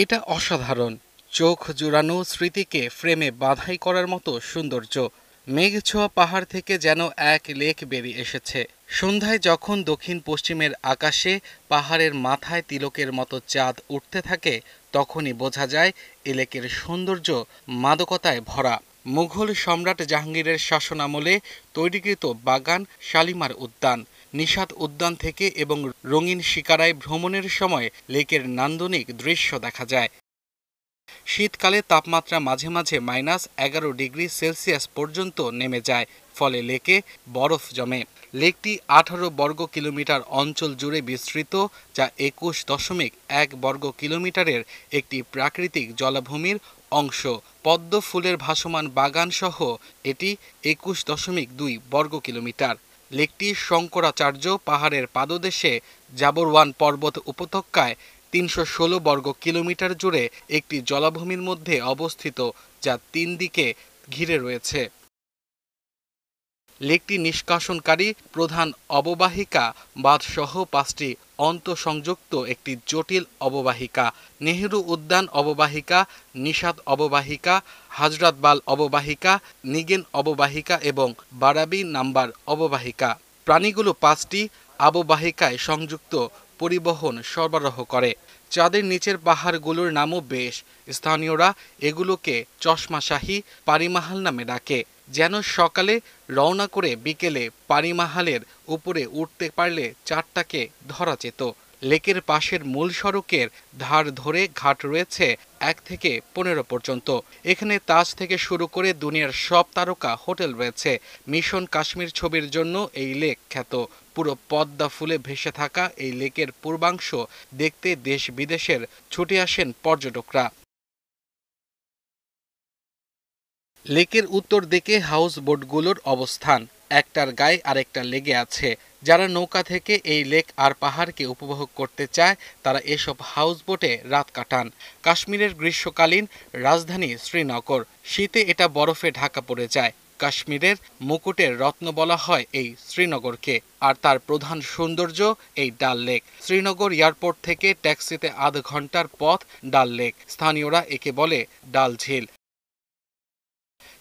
এটা অসাধারণ, চোখ জুড়ানো স্মৃতিকে ফ্রেমে বাঁধাই করার মতো সৌন্দর্য। মেঘ ছোঁয়া পাহাড় থেকে যেন এক লেক বেরিয়ে এসেছে। সন্ধ্যায় যখন দক্ষিণ পশ্চিমের আকাশে পাহাড়ের মাথায় তিলকের মতো চাঁদ উঠতে থাকে, তখনই বোঝা যায় এ লেকের সৌন্দর্য মাদকতায় ভরা। মুঘল সম্রাট জাহাঙ্গীরের শাসনামলে তৈরিকৃত বাগান শালিমার উদ্যান, নিশাত উদ্যান থেকে এবং রঙিন শিকারায় ভ্রমণের সময় লেকের নান্দনিক দৃশ্য দেখা যায়। শীতকালে তাপমাত্রা মাঝে মাঝে -11 ডিগ্রি সেলসিয়াস পর্যন্ত নেমে যায়, ফলে লেকে বরফ জমে। লেকটি 18 বর্গ কিলোমিটার অঞ্চল জুড়ে বিস্তৃত, যা 21.1 বর্গ কিলোমিটারের একটি প্রাকৃতিক জলাভূমির অংশ। পদ্ম ফুলের ভাসমান বাগান সহ এটি 21.2 বর্গ কিলোমিটার। লেকটি শঙ্করাচার্য পাহাড়ের পাদদেশে জাবরওয়ান পর্বত উপত্যকায় 316 বর্গ কিলোমিটার জুড়ে একটি জলাভূমির মধ্যে অবস্থিত, যা 3 দিকে ঘিরে রয়েছে। লেকটি নিষ্কাশনকারী প্রধান অববাহিকা বাঁধসহ 5টি অন্তঃসংযুক্ত একটি জটিল অববাহিকা: নেহেরু উদ্যান অববাহিকা, নিশাত অববাহিকা, হাজরাতবাল অববাহিকা, নিগেন অববাহিকা এবং বারাবি নাম্বার অববাহিকা। প্রাণীগুলো 5টি অববাহিকায় সংযুক্ত পরিবহন সরবরাহ করে। চাঁদের নিচের পাহাড়গুলোর নামও বেশ। স্থানীয়রা এগুলোকে চশমাশাহী পারিমাহাল নামে ডাকে। যেন সকালে রওনা করে বিকেলে পারিমাহালের উপরে উঠতে পারলে চাঁদটাকে ধরা যেত। লেকের পাশের মূল সড়কের ধার ধরে ঘাট রয়েছে 1 থেকে 15 পর্যন্ত। এখানে তাজ থেকে শুরু করে দুনিয়ার সব তারকা হোটেল রয়েছে। মিশন কাশ্মীর ছবির জন্য এই লেক খ্যাত। পুরো পদ্মা ফুলে ভেসে থাকা এই লেকের পূর্বাংশ দেখতে দেশ বিদেশের ছুটে আসেন পর্যটকরা। লেকের উত্তর দিকে হাউস বোটগুলোর অবস্থান, একটার গায়ে আরেকটা লেগে আছে। যারা নৌকা থেকে এই লেক আর পাহাড়কে উপভোগ করতে চায়, তারা এসব হাউস বোটে রাত কাটান। কাশ্মীরের গ্রীষ্মকালীন রাজধানী শ্রীনগর, শীতে এটা বরফে ঢাকা পড়ে যায়। কাশ্মীরের মুকুটের রত্ন বলা হয় এই শ্রীনগরকে, আর তার প্রধান সৌন্দর্য এই ডাল লেক। শ্রীনগর এয়ারপোর্ট থেকে ট্যাক্সিতে আধ ঘন্টার পথ ডাল লেক। স্থানীয়রা একে বলে ডাল ঝিল।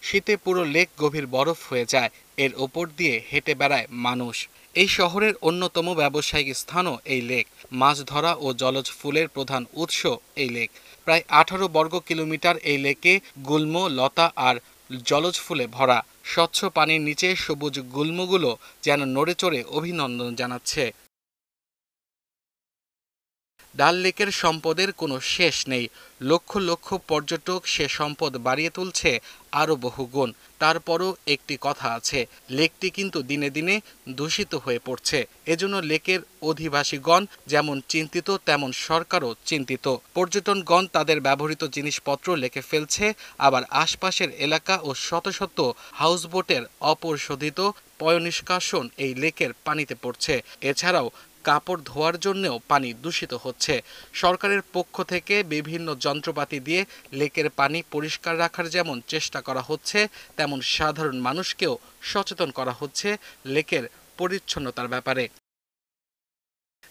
শীতে পুরো লেক গভীর বরফ হয়ে যায়। এর ওপর দিয়ে হেঁটে বেড়ায় মানুষ। এই শহরের অন্যতম ব্যবসায়িক স্থানও এই লেক। মাছ ধরা ও জলজ ফুলের প্রধান উৎস এই লেক। প্রায় 18 বর্গ কিলোমিটার এই লেকে গুল্ম, লতা আর জলজ ফুলে ভরা। স্বচ্ছ পানির নিচে সবুজ গুল্মগুলো যেন নড়ে চড়ে অভিনন্দন জানাচ্ছে। ডাল লেকের সম্পদের কোনো শেষ নেই। লক্ষ লক্ষ পর্যটক সে সম্পদ বাড়িয়ে তুলছে আরও বহুগুণ। তারপরও একটি কথা আছে, লেকটি কিন্তু দিনে দিনে দূষিত হয়ে পড়ছে। এজন্য লেকের অধিবাসীগণ যেমন চিন্তিত, তেমন সরকারও চিন্তিত। পর্যটনগণ তাদের ব্যবহৃত জিনিসপত্র লেকে ফেলছে, আবার আশপাশের এলাকা ও শত শত হাউসবোটের অপরিশোধিত পয়ঃনিষ্কাশন এই লেকের পানিতে পড়ছে। এছাড়াও কাপড় ধোয়ার জন্যও পানি দূষিত হচ্ছে। সরকারের পক্ষ থেকে বিভিন্ন যন্ত্রপাতি দিয়ে লেকের পানি পরিষ্কার রাখার যেমন চেষ্টা করা হচ্ছে, তেমন সাধারণ মানুষকেও সচেতন করা হচ্ছে লেকের পরিচ্ছন্নতার ব্যাপারে।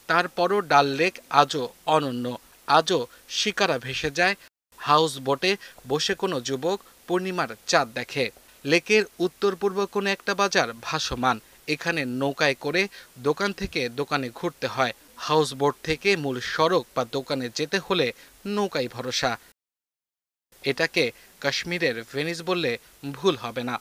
তারপরও ডাল লেক আজও অনন্য। আজও শিকারা ভেসে যায় হাউস বোটে বসে, কোনো যুবক পূর্ণিমার চাঁদ দেখে। লেকের উত্তর পূর্ব কোনো একটা বাজার ভাসমান। এখানে নৌকায় করে দোকান থেকে দোকানে ঘুরতে হয়। হাউস বোট থেকে মূল সড়ক বা দোকানে যেতে হলে নৌকাই ভরসা। এটাকে কাশ্মীরের ভেনিস বললে ভুল হবে না।